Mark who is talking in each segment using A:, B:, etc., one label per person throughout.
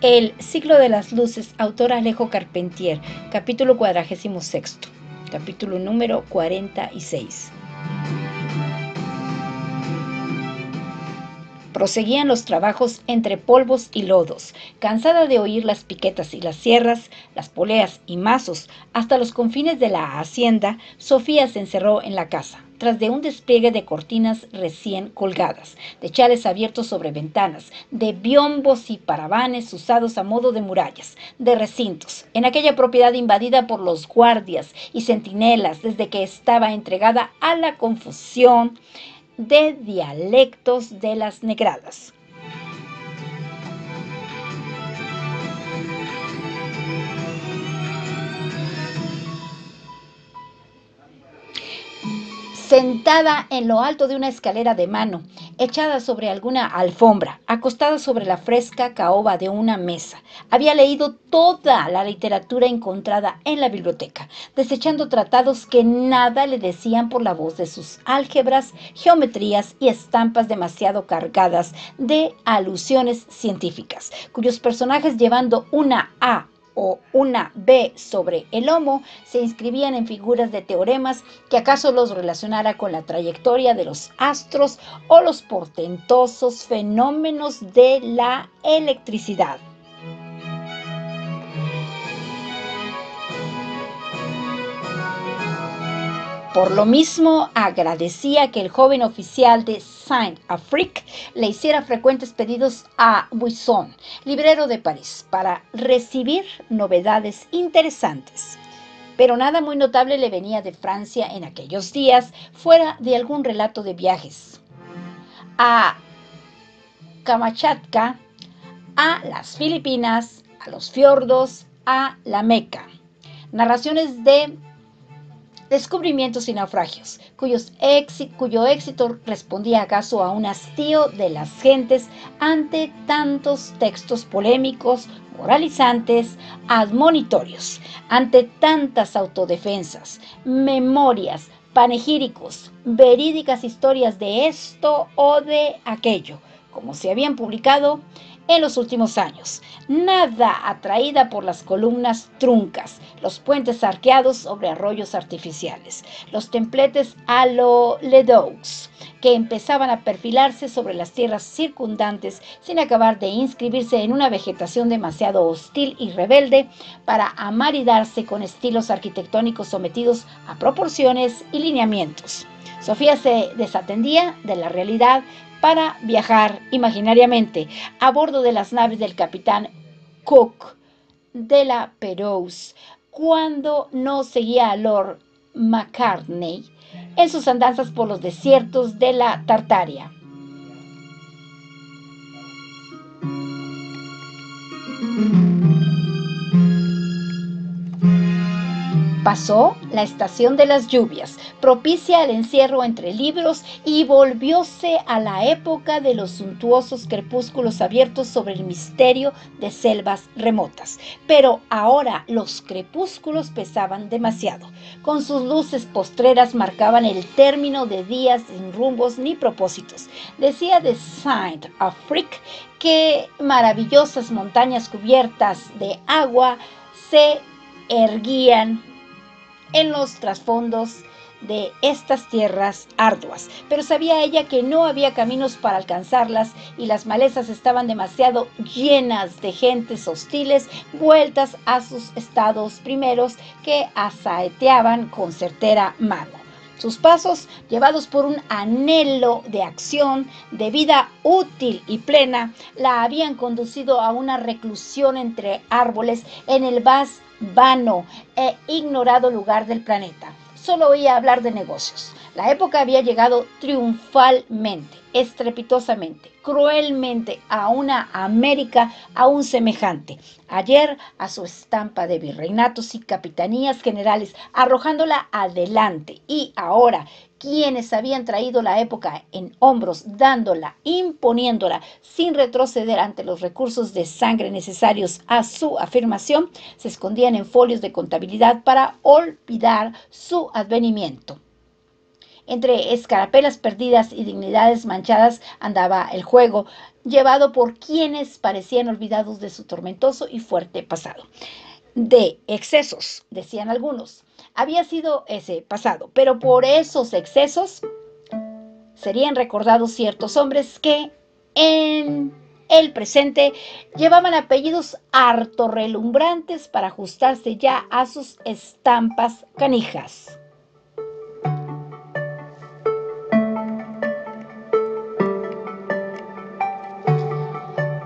A: El Siglo de las Luces, autor Alejo Carpentier, capítulo 46, capítulo número 46. Proseguían los trabajos entre polvos y lodos. Cansada de oír las piquetas y las sierras, las poleas y mazos, hasta los confines de la hacienda, Sofía se encerró en la casa, tras de un despliegue de cortinas recién colgadas, de chales abiertos sobre ventanas, de biombos y paravanes usados a modo de murallas, de recintos, en aquella propiedad invadida por los guardias y centinelas desde que estaba entregada a la confusión de dialectos de las negradas. Sentada en lo alto de una escalera de mano, echada sobre alguna alfombra, acostada sobre la fresca caoba de una mesa, había leído toda la literatura encontrada en la biblioteca, desechando tratados que nada le decían por la voz de sus álgebras, geometrías y estampas demasiado cargadas de alusiones científicas, cuyos personajes llevando una A o una B sobre el lomo se inscribían en figuras de teoremas que acaso los relacionara con la trayectoria de los astros o los portentosos fenómenos de la electricidad. Por lo mismo, agradecía que el joven oficial de Saint-Affrique le hiciera frecuentes pedidos a Buisson, librero de París, para recibir novedades interesantes. Pero nada muy notable le venía de Francia en aquellos días, fuera de algún relato de viajes a Kamchatka, a las Filipinas, a los fiordos, a la Meca. Narraciones de descubrimientos y naufragios, cuyo éxito respondía acaso a un hastío de las gentes ante tantos textos polémicos, moralizantes, admonitorios, ante tantas autodefensas, memorias, panegíricos, verídicas historias de esto o de aquello, como se habían publicado en los últimos años, nada atraída por las columnas truncas, los puentes arqueados sobre arroyos artificiales, los templetes a lo Ledaux, que empezaban a perfilarse sobre las tierras circundantes sin acabar de inscribirse en una vegetación demasiado hostil y rebelde para amaridarse con estilos arquitectónicos sometidos a proporciones y lineamientos. Sofía se desatendía de la realidad para viajar imaginariamente a bordo de las naves del capitán Cook de la Pérouse, cuando no seguía a Lord Macartney en sus andanzas por los desiertos de la Tartaria. Pasó la estación de las lluvias, propicia al encierro entre libros, y volvióse a la época de los suntuosos crepúsculos abiertos sobre el misterio de selvas remotas. Pero ahora los crepúsculos pesaban demasiado. Con sus luces postreras marcaban el término de días sin rumbos ni propósitos. Decía de Saint-Affrique que maravillosas montañas cubiertas de agua se erguían en los trasfondos de estas tierras arduas, pero sabía ella que no había caminos para alcanzarlas y las malezas estaban demasiado llenas de gentes hostiles vueltas a sus estados primeros que asaeteaban con certera mano. Sus pasos, llevados por un anhelo de acción, de vida útil y plena, la habían conducido a una reclusión entre árboles en el más vano e ignorado lugar del planeta. Solo oía hablar de negocios. La época había llegado triunfalmente, estrepitosamente, cruelmente a una América aún semejante. Ayer a su estampa de virreinatos y capitanías generales, arrojándola adelante, y ahora quienes habían traído la época en hombros, dándola, imponiéndola, sin retroceder ante los recursos de sangre necesarios a su afirmación, se escondían en folios de contabilidad para olvidar su advenimiento. Entre escarapelas perdidas y dignidades manchadas andaba el juego, llevado por quienes parecían olvidados de su tormentoso y fuerte pasado. De excesos, decían algunos, había sido ese pasado, pero por esos excesos serían recordados ciertos hombres que en el presente llevaban apellidos harto relumbrantes para ajustarse ya a sus estampas canijas.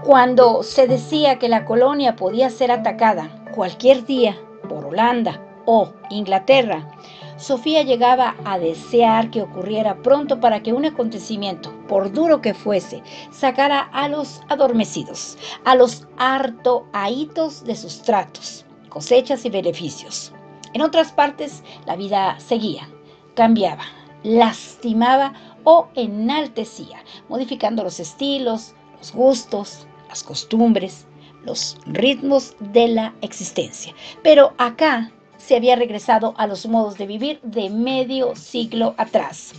A: Cuando se decía que la colonia podía ser atacada cualquier día por Holanda o Inglaterra, Sofía llegaba a desear que ocurriera pronto para que un acontecimiento, por duro que fuese, sacara a los adormecidos, a los harto ahitos de sus tratos, cosechas y beneficios. En otras partes, la vida seguía, cambiaba, lastimaba o enaltecía, modificando los estilos, los gustos, las costumbres, los ritmos de la existencia. Pero acá se había regresado a los modos de vivir de medio siglo atrás.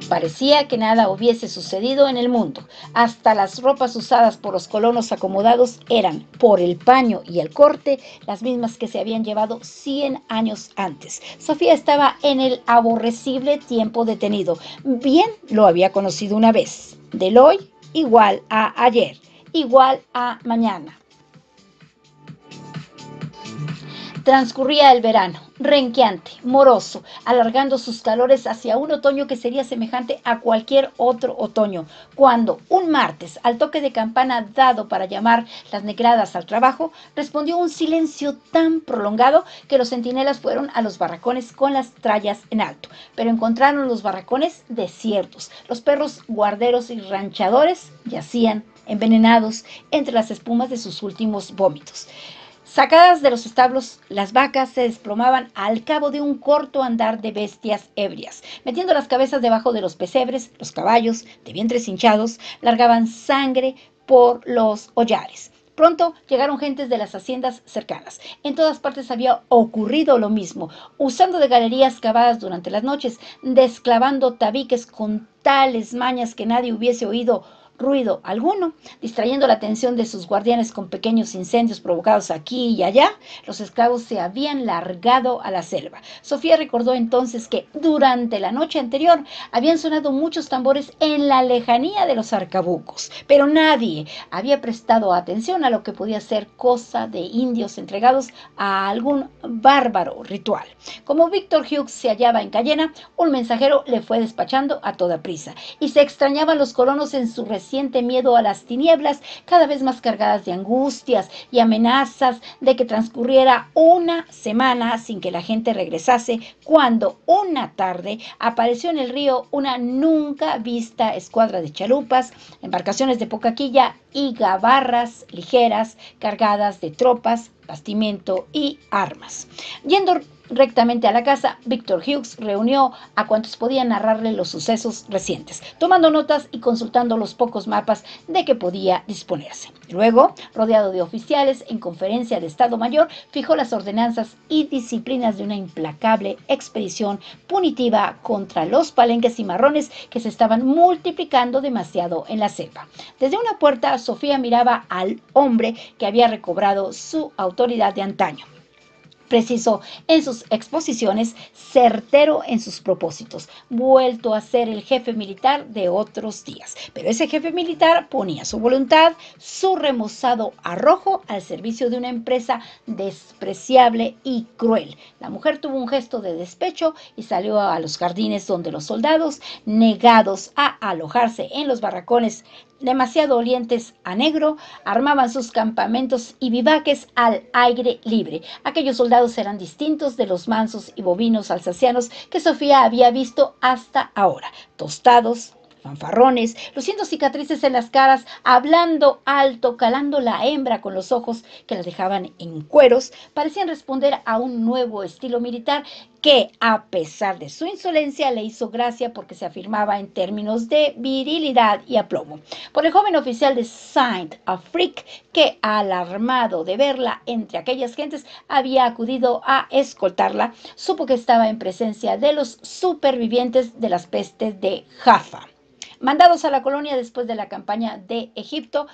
A: Parecía que nada hubiese sucedido en el mundo. Hasta las ropas usadas por los colonos acomodados eran, por el paño y el corte, las mismas que se habían llevado 100 años antes. Sofía estaba en el aborrecible tiempo detenido. Bien lo había conocido una vez. Del hoy igual a ayer, igual a mañana. Transcurría el verano, renqueante, moroso, alargando sus calores hacia un otoño que sería semejante a cualquier otro otoño, cuando un martes, al toque de campana dado para llamar las negradas al trabajo, respondió un silencio tan prolongado que los centinelas fueron a los barracones con las trallas en alto, pero encontraron los barracones desiertos. Los perros guarderos y ranchadores yacían envenenados entre las espumas de sus últimos vómitos. Sacadas de los establos, las vacas se desplomaban al cabo de un corto andar de bestias ebrias. Metiendo las cabezas debajo de los pesebres, los caballos, de vientres hinchados, largaban sangre por los hollares. Pronto llegaron gentes de las haciendas cercanas. En todas partes había ocurrido lo mismo, usando de galerías cavadas durante las noches, desclavando tabiques con tales mañas que nadie hubiese oído ruido alguno, distrayendo la atención de sus guardianes con pequeños incendios provocados aquí y allá. Los esclavos se habían largado a la selva. Sofía recordó entonces que durante la noche anterior habían sonado muchos tambores en la lejanía de los arcabucos, pero nadie había prestado atención a lo que podía ser cosa de indios entregados a algún bárbaro ritual. Como Víctor Hughes se hallaba en Cayena, un mensajero le fue despachando a toda prisa, y se extrañaban los colonos en su reciente miedo a las tinieblas, cada vez más cargadas de angustias y amenazas de que transcurriera una semana sin que la gente regresase, cuando una tarde apareció en el río una nunca vista escuadra de chalupas, embarcaciones de poca quilla y gabarras ligeras cargadas de tropas, bastimento y armas. Yendo rectamente a la casa, Víctor Hughes reunió a cuantos podían narrarle los sucesos recientes, tomando notas y consultando los pocos mapas de que podía disponerse. Luego, rodeado de oficiales, en conferencia de Estado Mayor, fijó las ordenanzas y disciplinas de una implacable expedición punitiva contra los palenques cimarrones que se estaban multiplicando demasiado en la selva. Desde una puerta, Sofía miraba al hombre que había recobrado su autoridad de antaño. Preciso en sus exposiciones, certero en sus propósitos, vuelto a ser el jefe militar de otros días. Pero ese jefe militar ponía su voluntad, su remozado arrojo al servicio de una empresa despreciable y cruel. La mujer tuvo un gesto de despecho y salió a los jardines donde los soldados, negados a alojarse en los barracones demasiado olientes a negro, armaban sus campamentos y vivaques al aire libre. Aquellos soldados eran distintos de los mansos y bovinos alsacianos que Sofía había visto hasta ahora, tostados, fanfarrones, luciendo cicatrices en las caras, hablando alto, calando la hembra con los ojos que las dejaban en cueros, parecían responder a un nuevo estilo militar que, a pesar de su insolencia, le hizo gracia porque se afirmaba en términos de virilidad y aplomo. Por el joven oficial de Saint-Affrique, que, alarmado de verla entre aquellas gentes, había acudido a escoltarla, supo que estaba en presencia de los supervivientes de las pestes de Jaffa, mandados a la colonia después de la campaña de Egipto,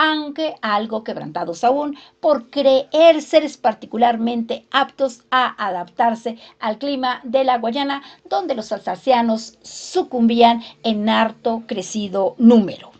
A: aunque algo quebrantados aún por creer seres particularmente aptos a adaptarse al clima de la Guayana, donde los alsacianos sucumbían en harto crecido número.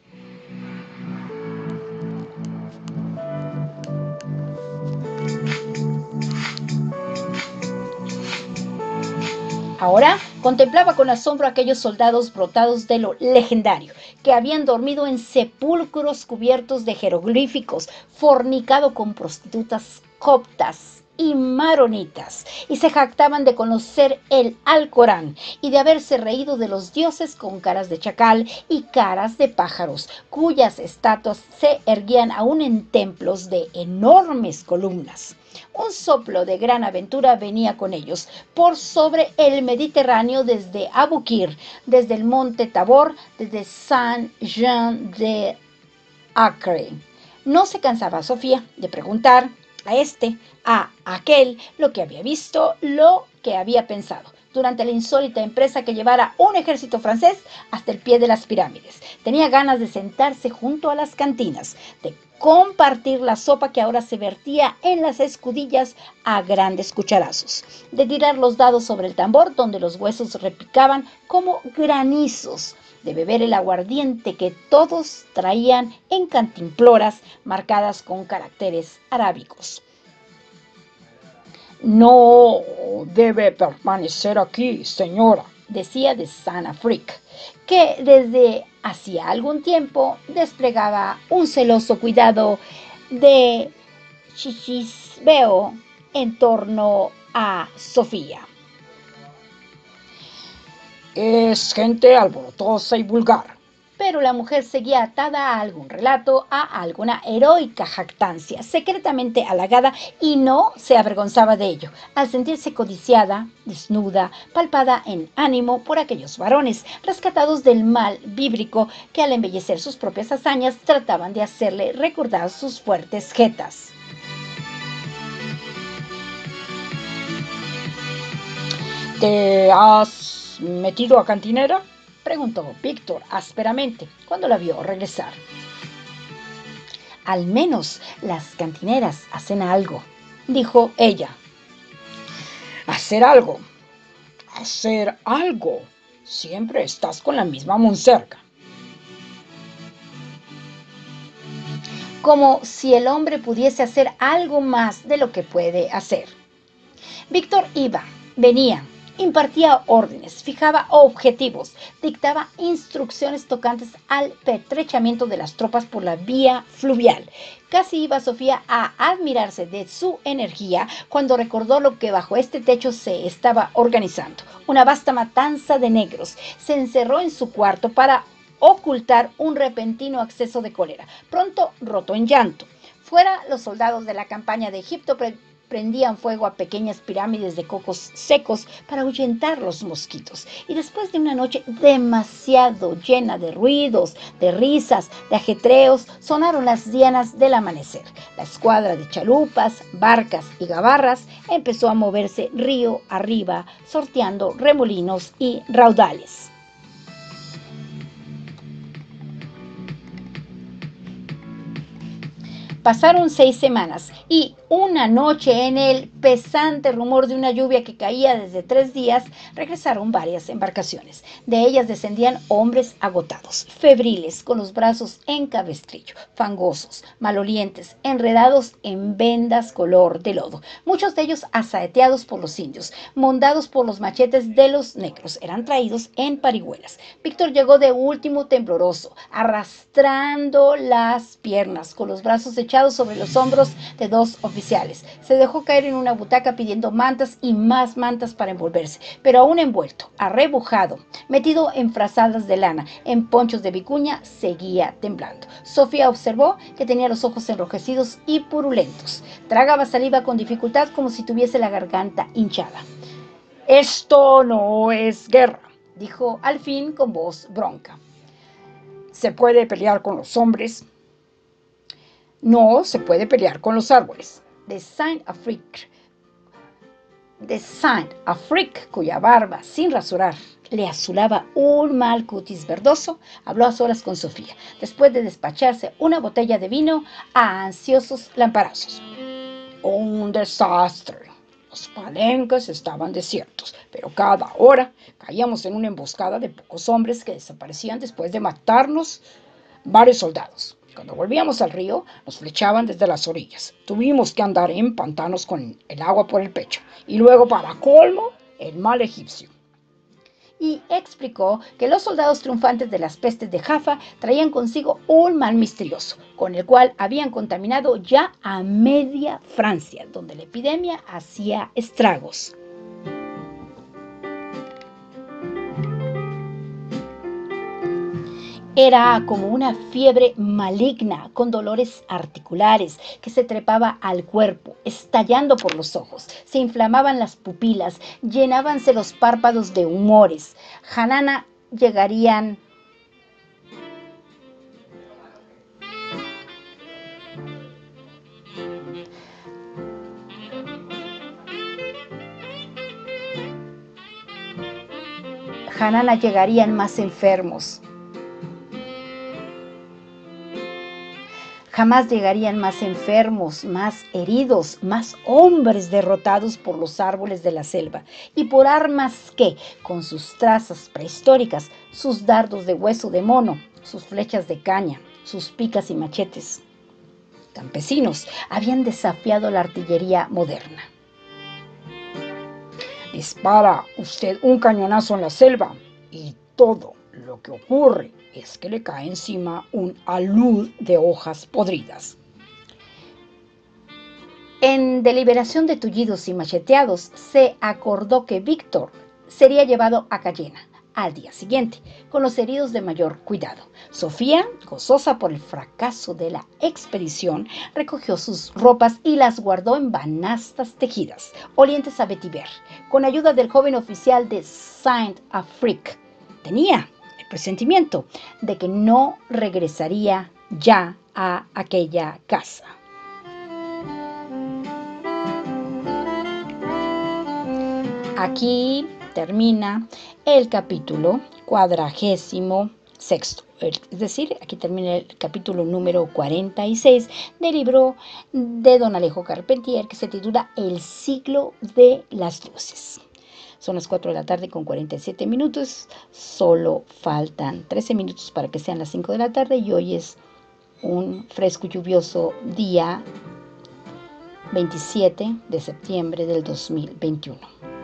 A: Ahora contemplaba con asombro a aquellos soldados brotados de lo legendario, que habían dormido en sepulcros cubiertos de jeroglíficos, fornicado con prostitutas coptas y maronitas, y se jactaban de conocer el Alcorán y de haberse reído de los dioses con caras de chacal y caras de pájaros, cuyas estatuas se erguían aún en templos de enormes columnas. Un soplo de gran aventura venía con ellos por sobre el Mediterráneo desde Abukir, desde el monte Tabor, desde Saint-Jean d'Acre. No se cansaba Sofía de preguntar a aquel, lo que había visto, lo que había pensado durante la insólita empresa que llevara un ejército francés hasta el pie de las pirámides. Tenía ganas de sentarse junto a las cantinas, de compartir la sopa que ahora se vertía en las escudillas a grandes cucharazos, de tirar los dados sobre el tambor donde los huesos repicaban como granizos, de beber el aguardiente que todos traían en cantimploras marcadas con caracteres arábicos.
B: No debe permanecer aquí, señora,
A: decía de Saint-Affrique, que desde hacía algún tiempo desplegaba un celoso cuidado de chichisbeo en torno a Sofía.
B: Es gente alborotosa y vulgar.
A: Pero la mujer seguía atada a algún relato, a alguna heroica jactancia, secretamente halagada, y no se avergonzaba de ello, al sentirse codiciada, desnuda, palpada en ánimo por aquellos varones, rescatados del mal bíblico que al embellecer sus propias hazañas trataban de hacerle recordar sus fuertes jetas.
B: ¿Te has metido a cantinera?,
A: preguntó Víctor ásperamente cuando la vio regresar. Al menos las cantineras hacen algo, dijo ella.
B: ¿Hacer algo? ¿Hacer algo? Siempre estás con la misma monserga.
A: Como si el hombre pudiese hacer algo más de lo que puede hacer. Víctor iba, venía, impartía órdenes, fijaba objetivos, dictaba instrucciones tocantes al pertrechamiento de las tropas por la vía fluvial. Casi iba Sofía a admirarse de su energía cuando recordó lo que bajo este techo se estaba organizando. Una vasta matanza de negros. Se encerró en su cuarto para ocultar un repentino acceso de cólera. Pronto rotó en llanto. Fuera, los soldados de la campaña de Egipto prendían fuego a pequeñas pirámides de cocos secos para ahuyentar los mosquitos. Y después de una noche demasiado llena de ruidos, de risas, de ajetreos, sonaron las dianas del amanecer. La escuadra de chalupas, barcas y gabarras empezó a moverse río arriba, sorteando remolinos y raudales. Pasaron 6 semanas y una noche, en el pesante rumor de una lluvia que caía desde 3 días, regresaron varias embarcaciones. De ellas descendían hombres agotados, febriles, con los brazos en cabestrillo, fangosos, malolientes, enredados en vendas color de lodo. Muchos de ellos asaeteados por los indios, mondados por los machetes de los negros, eran traídos en parihuelas. Víctor llegó de último tembloroso, arrastrando las piernas, con los brazos echados sobre los hombros de 2 oficiales oficiales. Se dejó caer en una butaca pidiendo mantas y más mantas para envolverse, pero aún envuelto, arrebujado, metido en frazadas de lana, en ponchos de vicuña, seguía temblando. Sofía observó que tenía los ojos enrojecidos y purulentos. Tragaba saliva con dificultad como si tuviese la garganta hinchada.
B: Esto no es guerra,
A: dijo al fin con voz bronca.
B: ¿Se puede pelear con los hombres? No se puede pelear con los árboles.
A: De Saint-Affrique, cuya barba, sin rasurar, le azulaba un mal cutis verdoso, habló a solas con Sofía, después de despacharse una botella de vino a ansiosos lamparazos.
B: Un desastre. Los palenques estaban desiertos, pero cada hora caíamos en una emboscada de pocos hombres que desaparecían después de matarnos varios soldados. Cuando volvíamos al río, nos flechaban desde las orillas. Tuvimos que andar en pantanos con el agua por el pecho. Y luego, para colmo, el mal egipcio.
A: Y explicó que los soldados triunfantes de las pestes de Jaffa traían consigo un mal misterioso, con el cual habían contaminado ya a media Francia, donde la epidemia hacía estragos. Era como una fiebre maligna con dolores articulares que se trepaba al cuerpo, estallando por los ojos. Se inflamaban las pupilas, llenábanse los párpados de humores. Hanana llegarían más enfermos. Jamás llegarían más enfermos, más heridos, más hombres derrotados por los árboles de la selva y por armas que, con sus trazas prehistóricas, sus dardos de hueso de mono, sus flechas de caña, sus picas y machetes, campesinos habían desafiado la artillería moderna.
B: Dispara usted un cañonazo en la selva y todo lo que ocurre es que le cae encima un alud de hojas podridas.
A: En deliberación de tullidos y macheteados, se acordó que Víctor sería llevado a Cayena al día siguiente, con los heridos de mayor cuidado. Sofía, gozosa por el fracaso de la expedición, recogió sus ropas y las guardó en banastas tejidas, olientes a vetiver, con ayuda del joven oficial de Saint-Affrique. Tenía el presentimiento de que no regresaría ya a aquella casa. Aquí termina el capítulo 46, es decir, aquí termina el capítulo número 46 del libro de don Alejo Carpentier, que se titula El siglo de las luces. Son las 4 de la tarde con 47 minutos, solo faltan 13 minutos para que sean las 5 de la tarde y hoy es un fresco y lluvioso día 27 de septiembre del 2021.